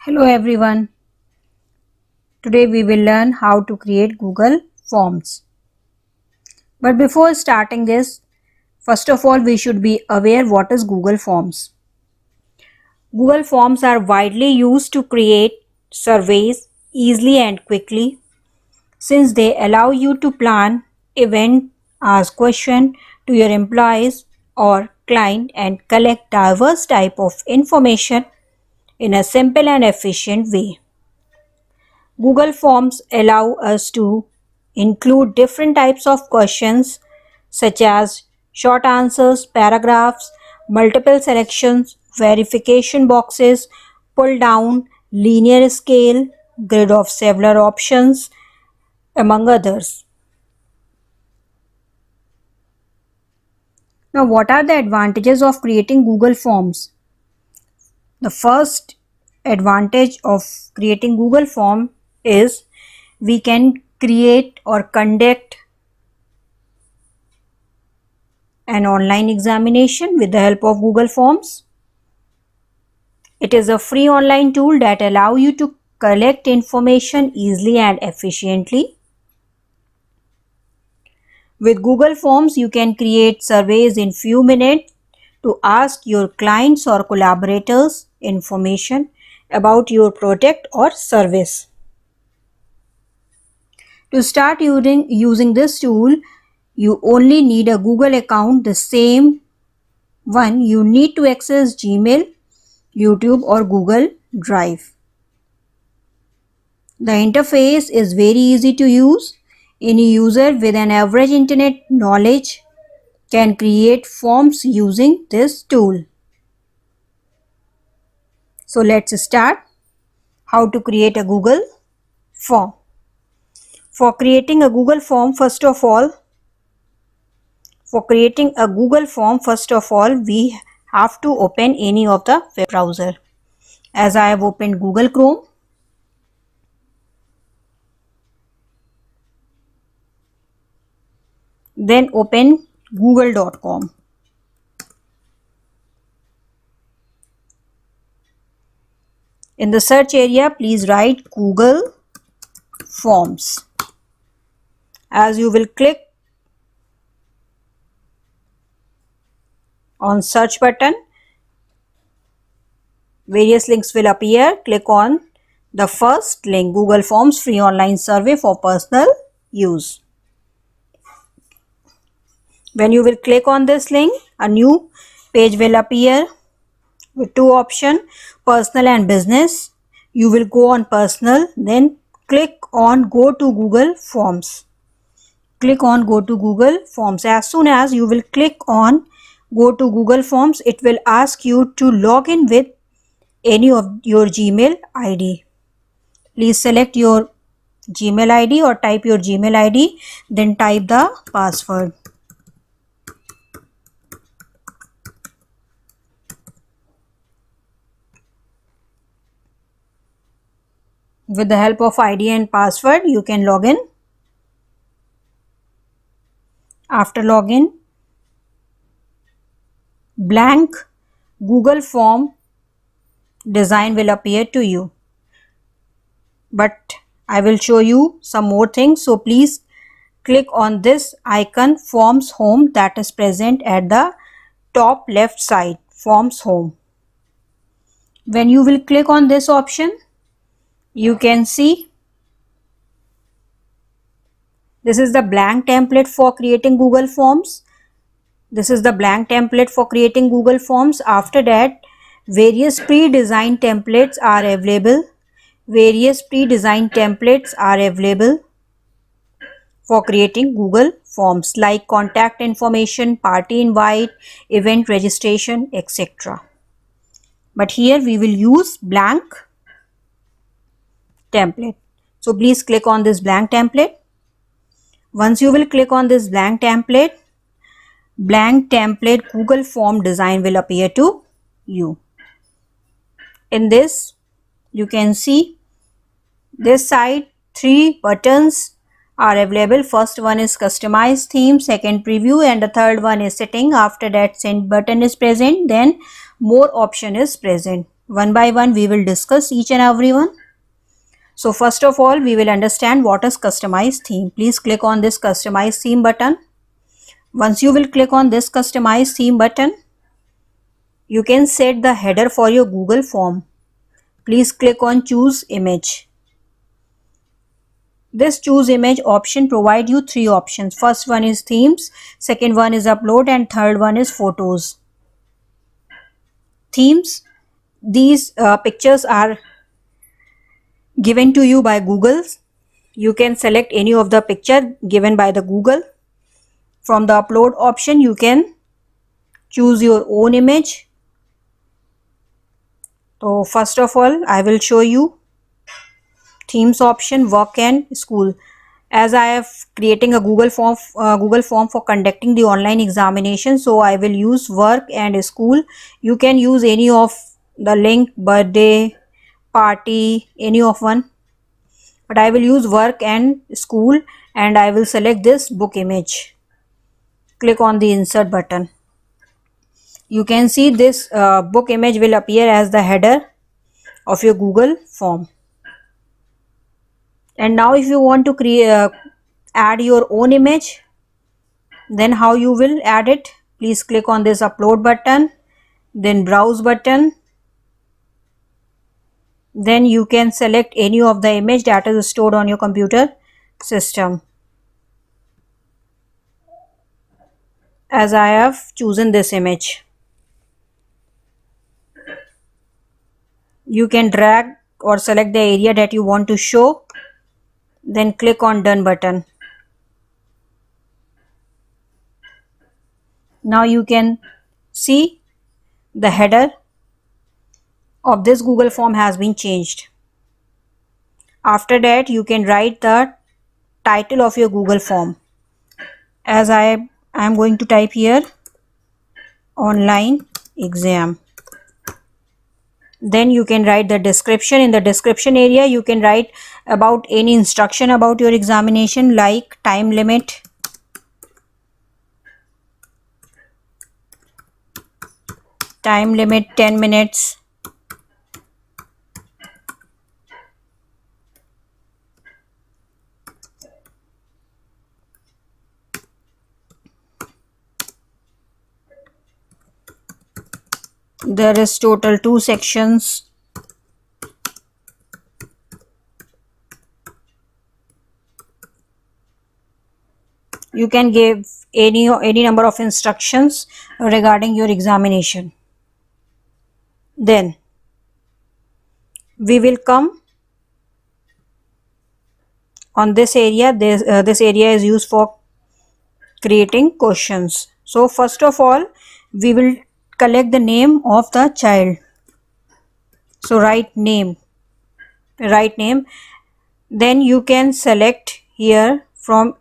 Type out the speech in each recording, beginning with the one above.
Hello everyone. Today we will learn how to create Google Forms. But before starting this, first of all we should be aware what is Google Forms. Google Forms are widely used to create surveys easily and quickly since they allow you to plan event, ask question to your employees or client and collect diverse type of information in a simple and efficient way. Google Forms allow us to include different types of questions such as short answers, paragraphs, multiple selections, verification boxes, pull down, linear scale, grid of several options, among others. Now, what are the advantages of creating Google Forms? The first advantage of creating Google Form is we can create or conduct an online examination with the help of Google Forms. It is a free online tool that allows you to collect information easily and efficiently. With Google Forms, you can create surveys in few minutes to ask your clients or collaborators information about your product or service. To start using this tool, you only need a Google account, the same one you need to access Gmail, YouTube or Google Drive. The interface is very easy to use. Any user with an average internet knowledge can create forms using this tool. So let's start how to create a Google form. For creating a Google form, first of all, we have to open any of the web browser. As I have opened Google Chrome, then open google.com. In the search area, please write Google Forms. As you will click on search button, various links will appear. Click on the first link, Google Forms free online survey for personal use. When you will click on this link, a new page will appear with two options, personal and business. You will go on personal, then click on go to Google Forms. Click on go to Google Forms. As soon as you will click on go to Google Forms, it will ask you to log in with any of your Gmail ID. Please select your Gmail ID or type your Gmail ID, then type the password. With the help of ID and password, you can log in. After login, blank Google form design will appear to you. But I will show you some more things. So please click on this icon, Forms Home, that is present at the top left side, Forms Home. When you will click on this option, you can see this is the blank template for creating Google Forms. This is the blank template for creating Google Forms. After that, various pre-designed templates are available. For creating Google Forms like contact information, party invite, event registration, etc. But here we will use blank template. So please click on this blank template. Once you will click on this blank template Google form design will appear to you. In this, you can see this side 3 buttons are available. First one is customize theme, second preview, and the third one is setting. After that, send button is present, then more option is present. One by one we will discuss each and every one. So first of all, we will understand what is customized theme. Please click on this customize theme button. Once you will click on this customize theme button, you can set the header for your Google form. Please click on choose image. This choose image option provide you three options. First one is themes, second one is upload, and third one is photos. Themes, these pictures are given to you by Google. You can select any of the picture given by the Google. From the upload option, you can choose your own image. So first of all, I will show you themes option, work and school. As I have creating a Google form for conducting the online examination, so I will use work and school. You can use any of the link, birthday, party, any of one, but I will use work and school, and I will select this book image. Click on the insert button. You can see this book image will appear as the header of your Google form. And now if you want to create add your own image, then how you will add it? Please click on this upload button, then browse button. Then you can select any of the image that is stored on your computer system. As I have chosen this image, you can drag or select the area that you want to show, then click on done button. Now you can see the header of this Google form has been changed. After that, you can write the title of your Google form. As I am going to type here online exam. Then you can write the description. In the description area, you can write about any instruction about your examination, like time limit, time limit 10 minutes, there is total 2 sections, you can give any number of instructions regarding your examination. Then we will come on this area. This area is used for creating questions. So first of all, we will collect the name of the child. So write name. Then you can select here from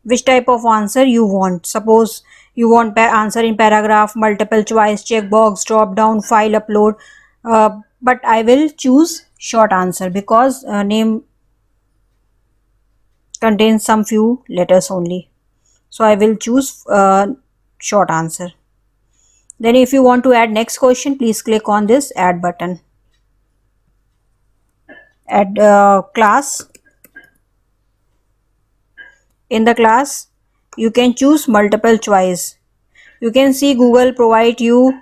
which type of answer you want. Suppose you want answer in paragraph, multiple choice, checkbox, drop down, file, upload, but I will choose short answer because name contains some few letters only, so I will choose short answer. Then if you want to add next question, please click on this add button. Add class. In the class, you can choose multiple choice. You can see Google provide you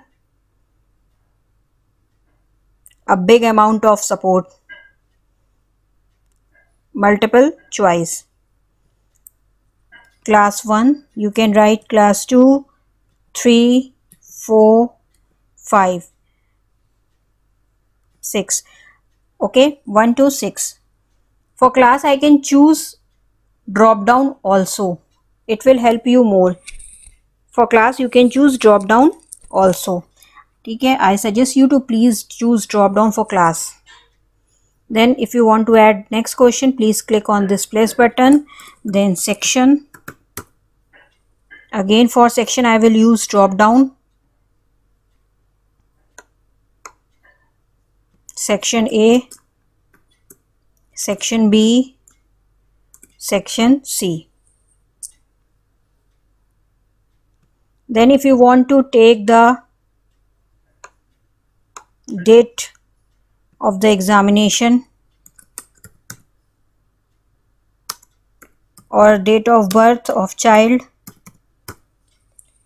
a big amount of support. Multiple choice. Class 1, you can write class 2, 3, 4, 5, 6. Okay, 1 to 6. For class, I can choose drop down also. It will help you more. For class, you can choose drop down also. Okay, I suggest you to please choose drop down for class. Then if you want to add next question, please click on this place button. Then section. Again for section, I will use drop down. Section A, section B, section C. Then if you want to take the date of the examination or date of birth of child.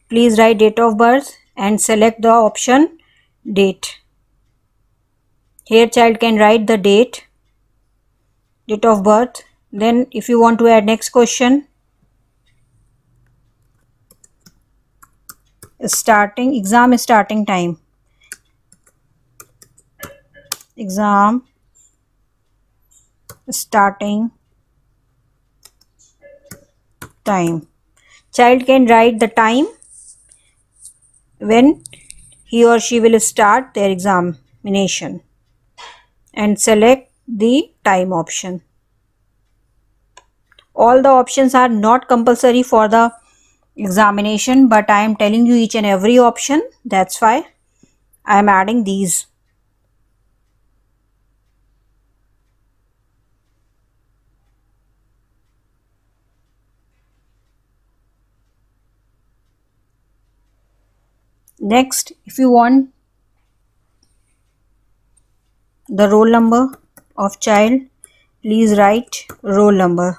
Please write date of birth and select the option date. Here child can write the date of birth. Then if you want to add next question, exam starting time. Exam starting time. Child can write the time when he or she will start their examination and select the time option. All the options are not compulsory for the examination, but I am telling you each and every option. That's why I am adding these. Next, if you want the roll number of child, please write roll number.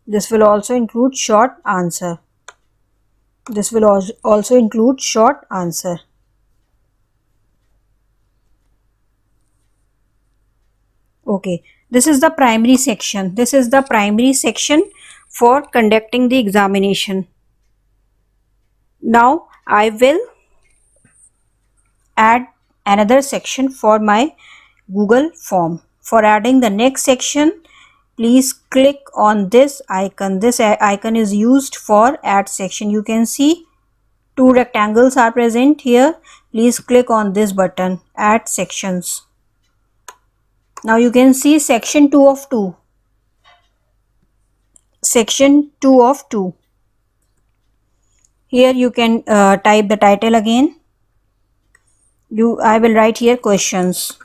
This will also include short answer. This will also include short answer. Okay, this is the primary section. This is the primary section for conducting the examination. Now I will add another section for my Google form. For adding the next section, please click on this icon. This icon is used for add section. You can see two rectangles are present here. Please click on this button, add sections. Now you can see section 2 of 2. Section 2 of 2. Here you can type the title again. I will write here questions,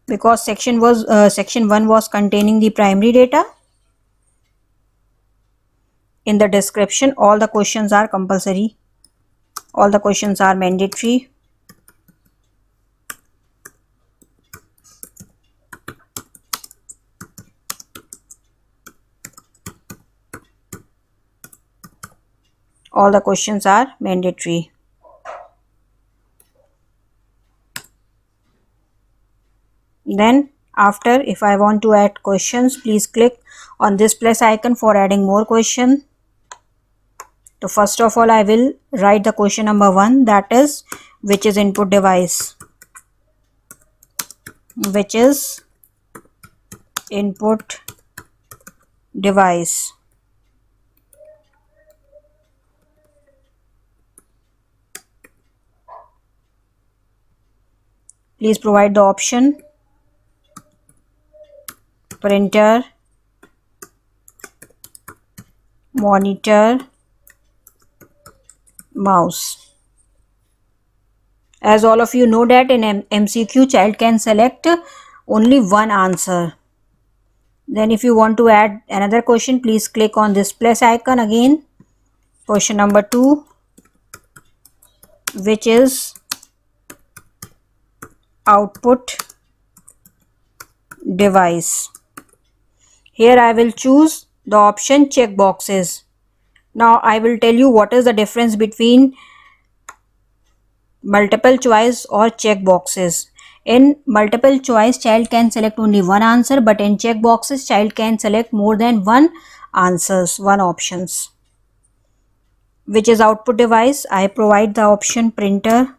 because section 1 was containing the primary data. In the description, all the questions are compulsory. All the questions are mandatory. All the questions are mandatory. Then after, if I want to add questions, please click on this plus icon for adding more question. So first of all, I will write the question number 1, that is, which is input device? Which is input device? Please provide the option: printer, monitor, mouse. As all of you know that in MCQ, child can select only one answer. Then if you want to add another question, please click on this plus icon again. Question number 2, which is output device? Here I will choose the option check boxes. Now I will tell you what is the difference between multiple choice or check boxes. In multiple choice, child can select only one answer, but in check boxes, child can select more than one answers, one options. Which is output device? I provide the option printer,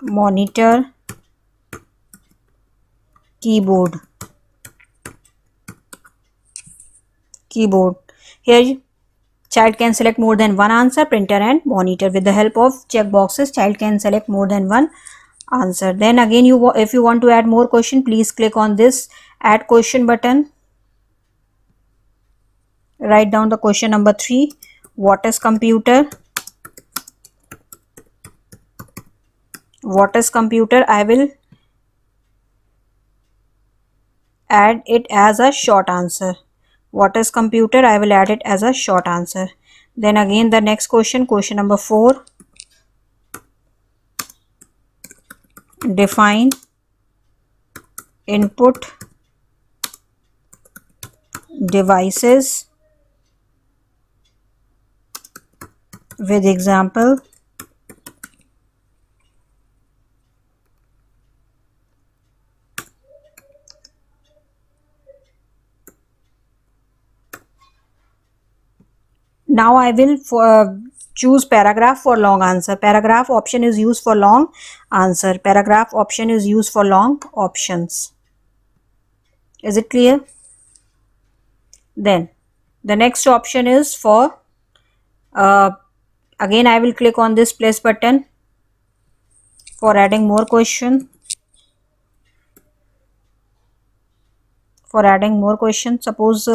monitor, keyboard. Here child can select more than one answer, printer and monitor. With the help of check boxes, child can select more than one answer. Then again, if you want to add more question, please click on this add question button. Write down the question number 3. What is computer? What is computer? I will add it as a short answer. What is computer? I will add it as a short answer. Then again the next question, question number 4. Define input devices with example. Now I will choose paragraph for long answer. Paragraph option is used for long answer. Paragraph option is used for long options. Is it clear? Then the next option is for again I will click on this plus button for adding more question. For adding more question, suppose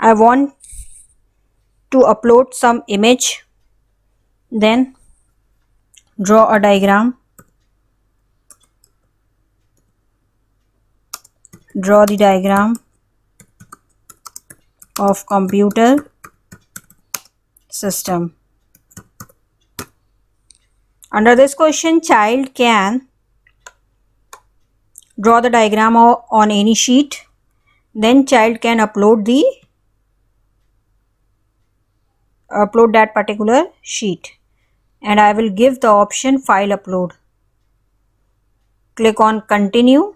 I want to upload some image. Then draw a diagram. Draw the diagram of computer system. Under this question, child can draw the diagram on any sheet. Then child can upload that particular sheet, and I will give the option file upload. Click on continue.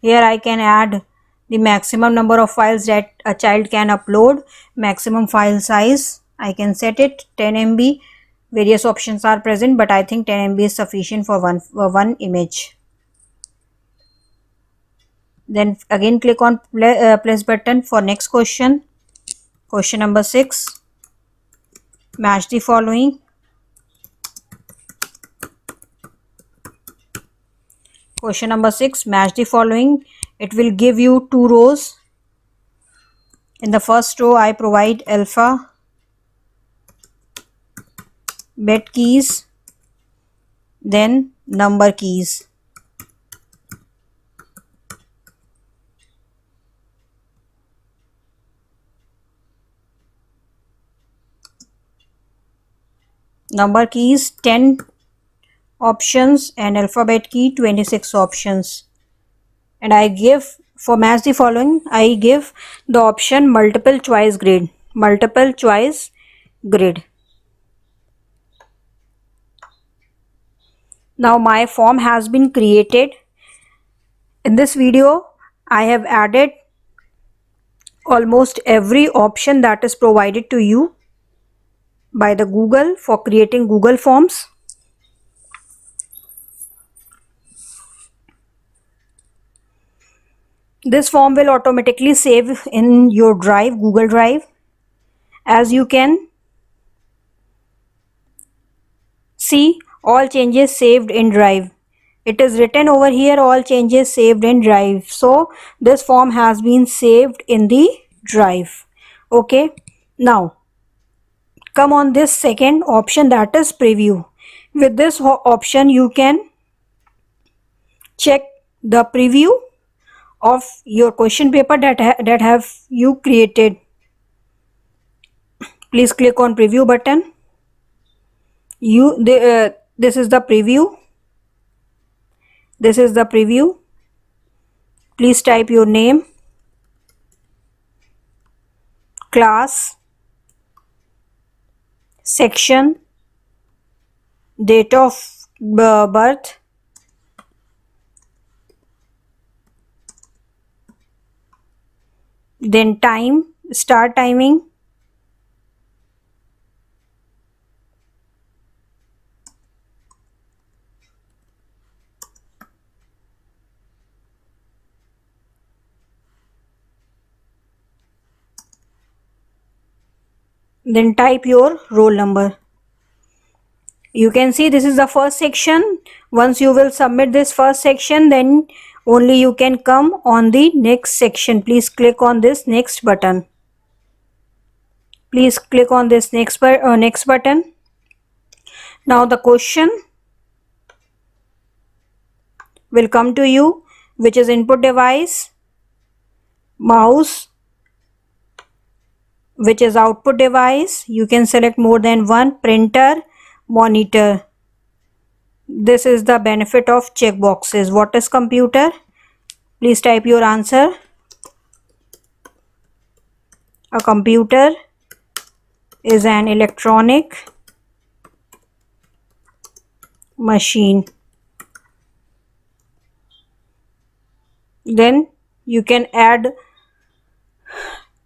Here I can add the maximum number of files that a child can upload. Maximum file size I can set it 10 MB. Various options are present, but I think 10 MB is sufficient for one image. Then again click on plus button for next question. Question number 6. Match the following. Question number 6. Match the following. It will give you 2 rows. In the first row I provide alpha bit keys, then number keys. Number keys 10 options and alphabet key 26 options. And I give, for match the following, I give the option multiple choice grid. Multiple choice grid. Now my form has been created. In this video I have added almost every option that is provided to you by the Google for creating Google Forms. This form will automatically save in your drive, Google Drive. As you can see, all changes saved in drive. It is written over here, all changes saved in drive. So this form has been saved in the drive. Okay, now come on this second option, that is preview. With this option you can check the preview of your question paper that have you created. Please click on preview button. This is the preview. This is the preview. Please type your name, class, section, date of birth, then time, start timing, then type your roll number. You can see this is the first section. Once you will submit this first section, then only you can come on the next section. Please click on this next button. Please click on this next button. Now the question will come to you, which is input device, mouse, which is output device. You can select more than one, printer, monitor. This is the benefit of checkboxes. What is computer? Please type your answer. A computer is an electronic machine. Then you can add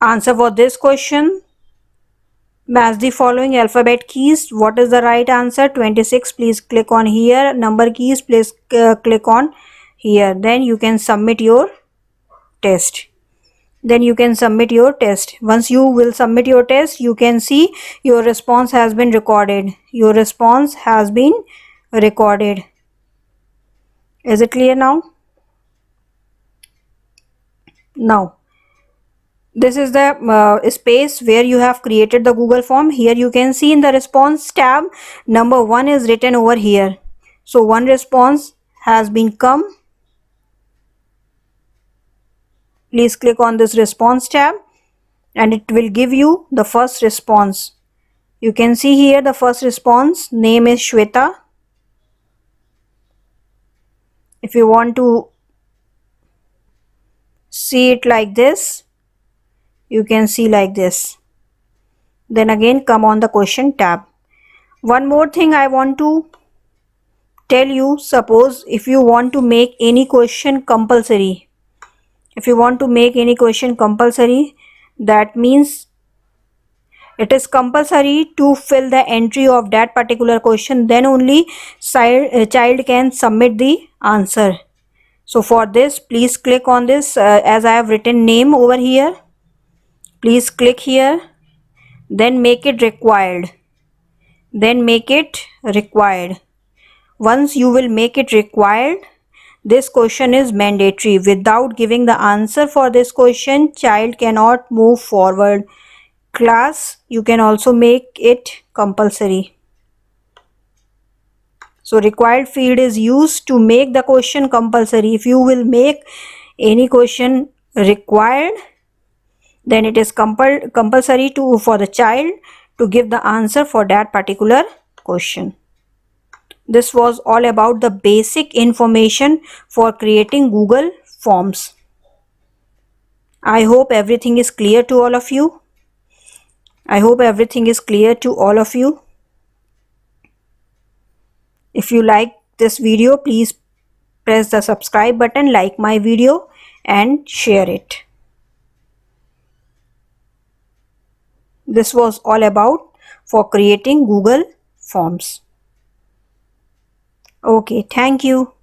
answer for this question. Match the following alphabet keys. What is the right answer? 26. Please click on here. Number keys, please click on here. Then you can submit your test. Once you will submit your test, you can see your response has been recorded. Is it clear now? Now this is the space where you have created the Google form. Here you can see in the response tab, number 1 is written over here. So one response has been come. Please click on this response tab and it will give you the first response. You can see here the first response, name is Shweta. If you want to see it like this, you can see like this. Then again come on the question tab. One more thing I want to tell you, suppose if you want to make any question compulsory, that means it is compulsory to fill the entry of that particular question, then only child can submit the answer. So for this, please click on this, as I have written name over here. Please click here, then make it required. Once you will make it required, this question is mandatory. Without giving the answer for this question, child cannot move forward. Class, you can also make it compulsory. So required field is used to make the question compulsory. If you will make any question required, then it is compulsory for the child to give the answer for that particular question. This was all about the basic information for creating Google Forms. I hope everything is clear to all of you. If you like this video, please press the subscribe button, like my video and share it. This was all about for creating Google Forms. Okay, thank you.